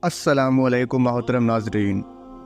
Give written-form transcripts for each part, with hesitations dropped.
السلام علیکم محترم ناظرین،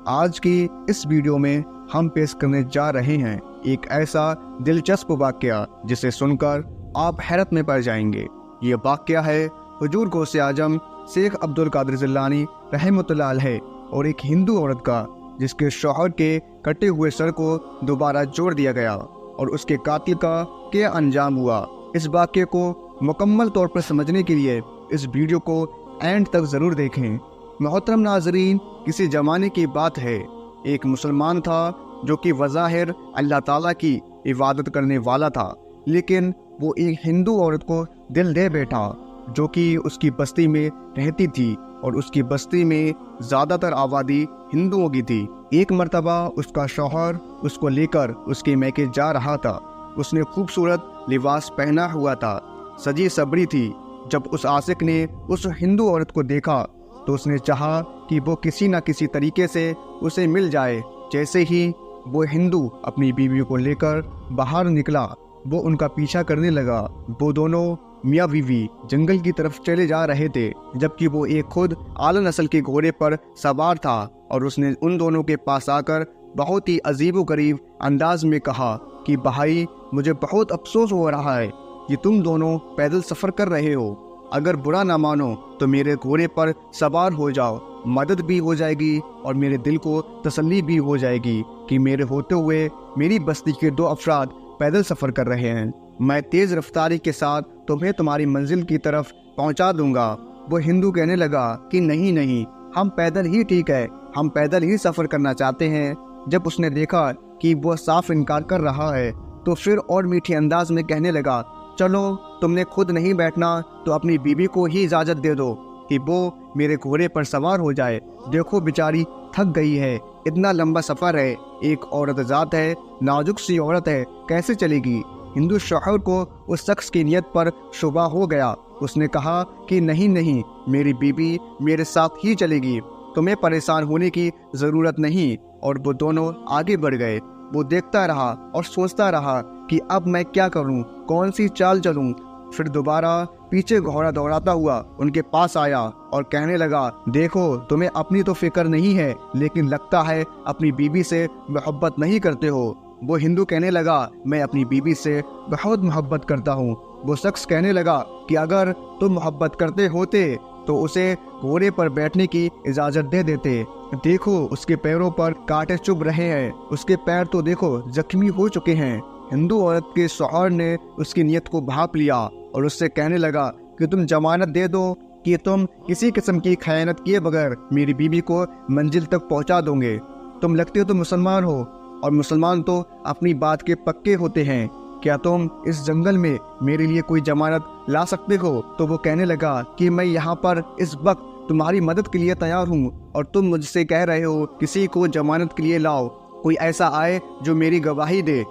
آج کی اس ویڈیو میں ہم پیش کرنے جا رہے ہیں ایک ایسا دلچسپ واقعہ جسے سن کر آپ حیرت میں پڑ جائیں گے۔ یہ واقعہ ہے حضور غوث اعظم شیخ عبد القادر جیلانی رحمۃ اللہ علیہ اور ایک ہندو عورت کا، جس کے شوہر کے کٹے ہوئے سر کو دوبارہ جوڑ دیا گیا اور اس کے قاتل کا کیا انجام ہوا۔ اس واقعے کو مکمل طور پر سمجھنے کے لیے اس ویڈیو کو اینڈ تک ضرور دیکھیں۔ محترم ناظرین، کسی زمانے کی بات ہے، ایک مسلمان تھا جو کہ بظاہر اللہ تعالیٰ کی عبادت کرنے والا تھا، لیکن وہ ایک ہندو عورت کو دل دے بیٹھا جو کہ اس کی بستی میں رہتی تھی، اور اس کی بستی میں زیادہ تر آبادی ہندوؤں کی تھی۔ ایک مرتبہ اس کا شوہر اس کو لے کر اس کے میکے جا رہا تھا۔ اس نے خوبصورت لباس پہنا ہوا تھا، سجی سبری تھی۔ جب اس عاشق نے اس ہندو عورت کو دیکھا تو اس نے چاہا کہ وہ کسی نہ کسی طریقے سے اسے مل جائے۔ جیسے ہی وہ ہندو اپنی بیوی کو لے کر باہر نکلا، وہ ان کا پیچھا کرنے لگا۔ وہ دونوں میاں بیوی جنگل کی طرف چلے جا رہے تھے، جبکہ وہ ایک خود اعلیٰ نسل کے گھوڑے پر سوار تھا، اور اس نے ان دونوں کے پاس آ کر بہت ہی عجیب و غریب انداز میں کہا کہ بھائی، مجھے بہت افسوس ہو رہا ہے کہ تم دونوں پیدل سفر کر رہے ہو۔ اگر برا نہ مانو تو میرے گھوڑے پر سوار ہو جاؤ، مدد بھی ہو جائے گی اور میرے دل کو تسلی بھی ہو جائے گی کہ میرے ہوتے ہوئے میری بستی کے دو افراد پیدل سفر کر رہے ہیں۔ میں تیز رفتاری کے ساتھ تمہیں تمہاری منزل کی طرف پہنچا دوں گا۔ وہ ہندو کہنے لگا کہ نہیں، ہم پیدل ہی ٹھیک ہے، ہم پیدل ہی سفر کرنا چاہتے ہیں۔ جب اس نے دیکھا کہ وہ صاف انکار کر رہا ہے تو پھر اور میٹھے انداز میں کہنے لگا، چلو، تم نے خود نہیں بیٹھنا تو اپنی بیوی کو ہی اجازت دے دو کہ وہ میرے گھوڑے پر سوار ہو جائے۔ دیکھو بیچاری تھک گئی ہے، اتنا لمبا سفر ہے، ایک عورت ذات ہے، نازک سی عورت ہے، کیسے چلے گی؟ ہندو شوہر کو اس شخص کی نیت پر شبہ ہو گیا۔ اس نے کہا کہ نہیں، میری بیوی میرے ساتھ ہی چلے گی، تمہیں پریشان ہونے کی ضرورت نہیں۔ اور وہ دونوں آگے بڑھ گئے۔ وہ دیکھتا رہا اور سوچتا رہا کہ اب میں کیا کروں، کون سی چال چلوں۔ پھر دوبارہ پیچھے گھوڑا دوڑاتا ہوا ان کے پاس آیا اور کہنے لگا، دیکھو، تمہیں اپنی تو فکر نہیں ہے، لیکن لگتا ہے اپنی بیوی سے محبت نہیں کرتے ہو۔ وہ ہندو کہنے لگا، میں اپنی بیوی سے بہت محبت کرتا ہوں۔ وہ شخص کہنے لگا کہ اگر تم محبت کرتے ہوتے تو اسے گھوڑے پر بیٹھنے کی اجازت دے دیتے۔ دیکھو، اس کے پیروں پر کانٹے چبھ رہے ہیں، اس کے پیر تو دیکھو زخمی ہو چکے ہیں۔ ہندو عورت کے شوہر نے اس کی نیت کو بھانپ لیا اور اس سے کہنے لگا کہ تم ضمانت دے دو کہ تم کسی قسم کی خیانت کیے بغیر میری بیوی کو منزل تک پہنچا دو گے۔ تم لگتے تو مسلمان ہو، اور مسلمان تو اپنی بات کے پکے ہوتے ہیں۔ کیا تم اس جنگل میں میرے لیے کوئی ضمانت لا سکتے ہو؟ تو وہ کہنے لگا کہ میں یہاں پر اس وقت تمہاری مدد کے لیے تیار ہوں، اور تم مجھ سے کہہ رہے ہو کسی کو ضمانت کے لیے لاؤ، کوئی ایسا آئے جو میری گواہی دے۔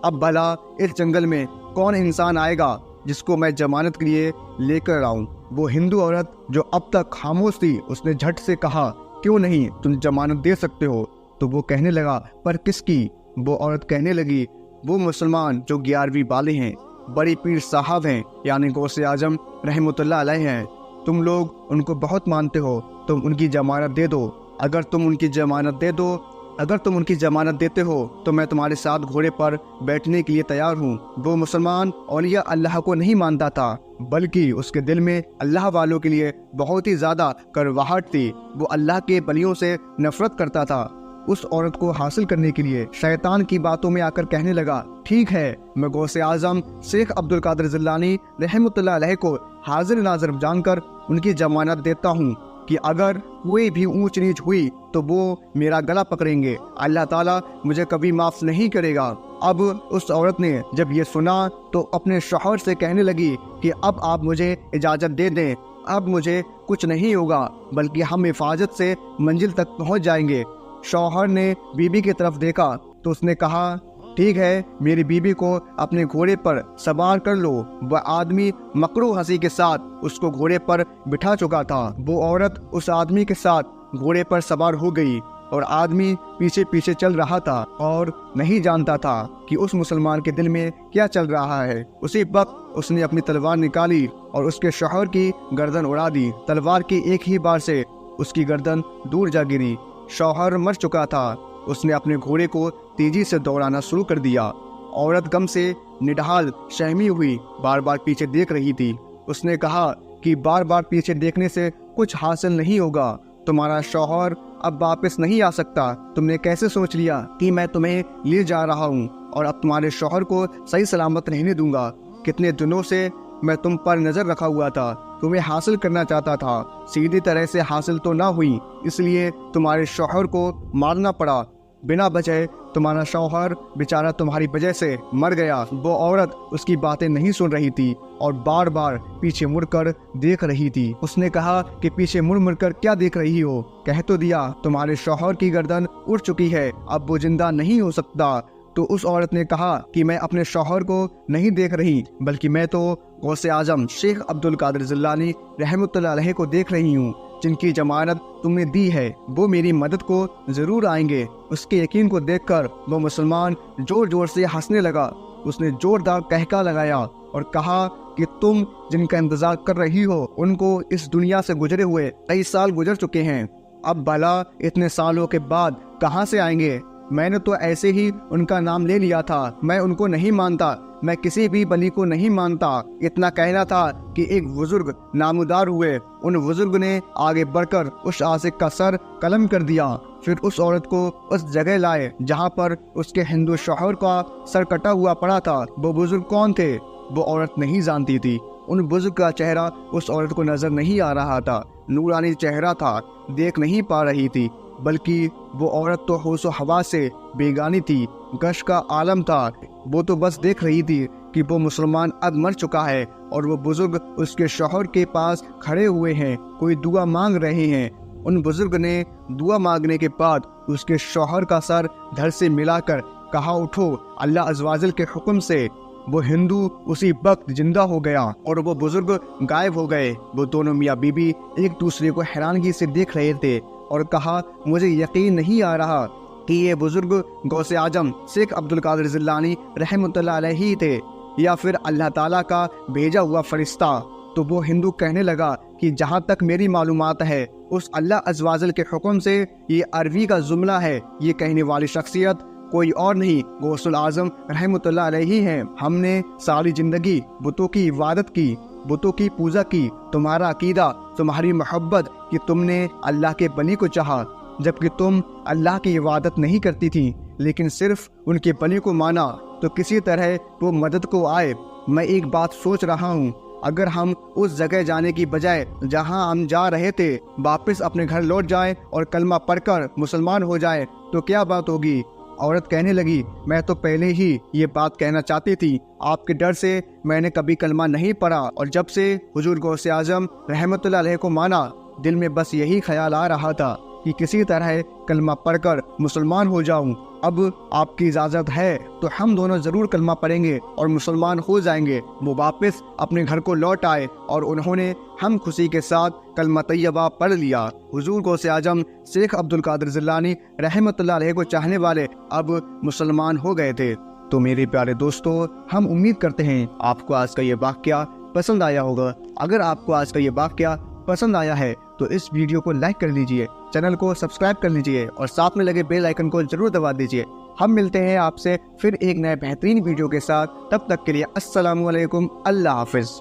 اب بھلا اس جنگل میں کون انسان آئے گا جس کو میں ضمانت کے لیے لے کر آؤں؟ وہ ہندو عورت جو اب تک خاموش تھی، اس نے جھٹ سے کہا، کیوں نہیں، تم ضمانت دے سکتے ہو۔ تو وہ کہنے لگا، پر کس کی؟ وہ عورت کہنے لگی، وہ مسلمان جو 11ویں والے ہیں، بڑے پیر صاحب ہیں، یعنی غوث اعظم رحمۃ اللہ علیہ ہیں۔ تم لوگ ان کو بہت مانتے ہو، تم ان کی ضمانت دے دو۔ اگر تم ان کی ضمانت دیتے ہو تو میں تمہارے ساتھ گھوڑے پر بیٹھنے کے لیے تیار ہوں۔ وہ مسلمان اولیاء اللہ کو نہیں مانتا تھا، بلکہ اس کے دل میں اللہ والوں کے لیے بہت ہی زیادہ کرواہٹ تھی۔ وہ اللہ کے ولیوں سے نفرت کرتا تھا۔ اس عورت کو حاصل کرنے کے لیے شیطان کی باتوں میں آ کر کہنے لگا، ٹھیک ہے، میں غوث اعظم شیخ عبد القادر جیلانی رحمۃ اللہ علیہ کو حاضر ناظر جان کر ان کی ضمانت دیتا ہوں کہ اگر کوئی بھی اونچ نیچ ہوئی تو وہ میرا گلا پکڑیں گے، اللہ تعالیٰ مجھے کبھی معاف نہیں کرے گا۔ اب اس عورت نے جب یہ سنا تو اپنے شوہر سے کہنے لگی کہ اب آپ مجھے اجازت دے دیں، اب مجھے کچھ نہیں ہوگا، بلکہ ہم حفاظت سے منزل تک پہنچ جائیں گے۔ شوہر نے بیوی کی طرف دیکھا تو اس نے کہا، ٹھیک ہے، میری بیوی کو اپنے گھوڑے پر سوار کر لو۔ وہ آدمی مکروہ ہنسی کے ساتھ اس کو گھوڑے پر بٹھا چکا تھا۔ وہ عورت اس آدمی کے ساتھ گھوڑے پر سوار ہو گئی، اور آدمی پیچھے پیچھے چل رہا تھا اور نہیں جانتا تھا کہ اس مسلمان کے دل میں کیا چل رہا ہے۔ اسی وقت اس نے اپنی تلوار نکالی اور اس کے شوہر کی گردن اڑا دی۔ تلوار کی ایک ہی بار سے اس کی گردن دور جا گری۔ شوہر مر چکا تھا۔ اس نے اپنے گھوڑے کو تیزی سے دوڑانا شروع کر دیا۔ عورت غم سے نڈھال شہمی ہوئی بار بار پیچھے دیکھ رہی تھی۔ اس نے کہا کہ بار بار پیچھے دیکھنے سے کچھ حاصل نہیں ہوگا۔ تمہارا شوہر اب واپس نہیں آ سکتا۔ تم نے کیسے سوچ لیا کہ میں تمہیں لے جا رہا ہوں اور اب تمہارے شوہر کو صحیح سلامت رہنے دوں گا؟ کتنے دنوں سے میں تم پر نظر رکھا ہوا تھا، تمہیں حاصل کرنا چاہتا تھا، سیدھی طرح سے حاصل تو نہ ہوئی، اس لیے تمہارے شوہر کو مارنا پڑا۔ بنا وجہ تمہارا شوہر بیچارہ تمہاری وجہ سے مر گیا۔ وہ عورت اس کی باتیں نہیں سن رہی تھی اور بار بار پیچھے مڑ کر دیکھ رہی تھی۔ اس نے کہا کہ پیچھے مڑ مڑ کر کیا دیکھ رہی ہو؟ کہہ تو دیا تمہارے شوہر کی گردن اڑ چکی ہے، اب وہ زندہ نہیں ہو سکتا۔ تو اس عورت نے کہا کہ میں اپنے شوہر کو نہیں دیکھ رہی، بلکہ میں تو غوث اعظم شیخ عبد القادر جیلانی رحمۃ اللہ علیہ کو دیکھ رہی ہوں، جن کی ضمانت تم نے دی ہے، وہ میری مدد کو ضرور آئیں گے۔ اس کے یقین کو دیکھ کر وہ مسلمان زور زور سے ہنسنے لگا۔ اس نے زوردار قہقہ لگایا اور کہا کہ تم جن کا انتظار کر رہی ہو ان کو اس دنیا سے گزرے ہوئے کئی سال گزر چکے ہیں، اب بھلا اتنے سالوں کے بعد کہاں سے آئیں گے؟ میں نے تو ایسے ہی ان کا نام لے لیا تھا، میں ان کو نہیں مانتا، میں کسی بھی ولی کو نہیں مانتا۔ اتنا کہنا تھا کہ ایک بزرگ نامدار ہوئے، ان بزرگ نے آگے بڑھ کر اس عاشق کا سر قلم کر دیا، پھر اس عورت کو اس جگہ لائے جہاں پر اس کے ہندو شوہر کا سر کٹا ہوا پڑا تھا۔ وہ بزرگ کون تھے وہ عورت نہیں جانتی تھی۔ ان بزرگ کا چہرہ اس عورت کو نظر نہیں آ رہا تھا، نورانی چہرہ تھا، دیکھ نہیں پا رہی تھی، بلکہ وہ عورت تو ہوش و حواس سے بیگانی تھی، غش کا عالم تھا۔ وہ تو بس دیکھ رہی تھی کہ وہ مسلمان اب مر چکا ہے اور وہ بزرگ اس کے شوہر کے پاس کھڑے ہوئے ہیں، کوئی دعا مانگ رہے ہیں۔ ان بزرگ نے دعا مانگنے کے بعد اس کے شوہر کا سر دھڑ سے ملا کر کہا اٹھو اللہ عز و جل کے حکم سے۔ وہ ہندو اسی وقت زندہ ہو گیا اور وہ بزرگ غائب ہو گئے۔ وہ دونوں میاں بیوی ایک دوسرے کو حیرانگی سے دیکھ رہے تھے اور کہا مجھے یقین نہیں آ رہا کہ یہ بزرگ غوث اعظم شیخ عبد القادر جیلانی رحمۃ اللہ علیہ ہی تھے یا پھر اللہ تعالیٰ کا بھیجا ہوا فرشتہ۔ تو وہ ہندو کہنے لگا کہ جہاں تک میری معلومات ہے اس اللہ عز و جل کے حکم سے یہ عربی کا جملہ ہے، یہ کہنے والی شخصیت کوئی اور نہیں غوث الاعظم رحمۃ اللہ علیہ ہی ہیں۔ ہم نے ساری زندگی بتوں کی عبادت کی، بتوں کی پوجا کی، تمہارا عقیدہ، تمہاری محبت کہ تم نے اللہ کے بلی کو چاہا، جبکہ تم اللہ کی عبادت نہیں کرتی تھی لیکن صرف ان کے بلی کو مانا، تو کسی طرح وہ مدد کو آئے۔ میں ایک بات سوچ رہا ہوں، اگر ہم اس جگہ جانے کی بجائے جہاں ہم جا رہے تھے واپس اپنے گھر لوٹ جائیں اور کلمہ پڑھ کر مسلمان ہو جائیں تو کیا بات ہوگی؟ عورت کہنے لگی میں تو پہلے ہی یہ بات کہنا چاہتی تھی، آپ کے ڈر سے میں نے کبھی کلمہ نہیں پڑھا، اور جب سے حضور غوث اعظم رحمۃ اللہ علیہ کو مانا دل میں بس یہی خیال آ رہا تھا کہ کسی طرح کلمہ پڑھ کر مسلمان ہو جاؤں۔ اب آپ کی اجازت ہے تو ہم دونوں ضرور کلمہ پڑھیں گے اور مسلمان ہو جائیں گے۔ وہ واپس اپنے گھر کو لوٹ آئے اور انہوں نے ہم خوشی کے ساتھ کلمہ طیبہ پڑھ لیا۔ حضور غوث اعظم شیخ عبد القادر جیلانی رحمۃ اللہ علیہ کو چاہنے والے اب مسلمان ہو گئے تھے۔ تو میرے پیارے دوستو، ہم امید کرتے ہیں آپ کو آج کا یہ واقعہ پسند آیا ہوگا۔ اگر آپ کو آج کا یہ واقعہ پسند آیا ہے تو اس ویڈیو کو لائک کر لیجئے، چینل کو سبسکرائب کر لیجئے اور ساتھ میں لگے بیل آئیکن کو ضرور دبا دیجئے۔ ہم ملتے ہیں آپ سے پھر ایک نئے بہترین ویڈیو کے ساتھ، تب تک کے لیے السلام علیکم، اللہ حافظ۔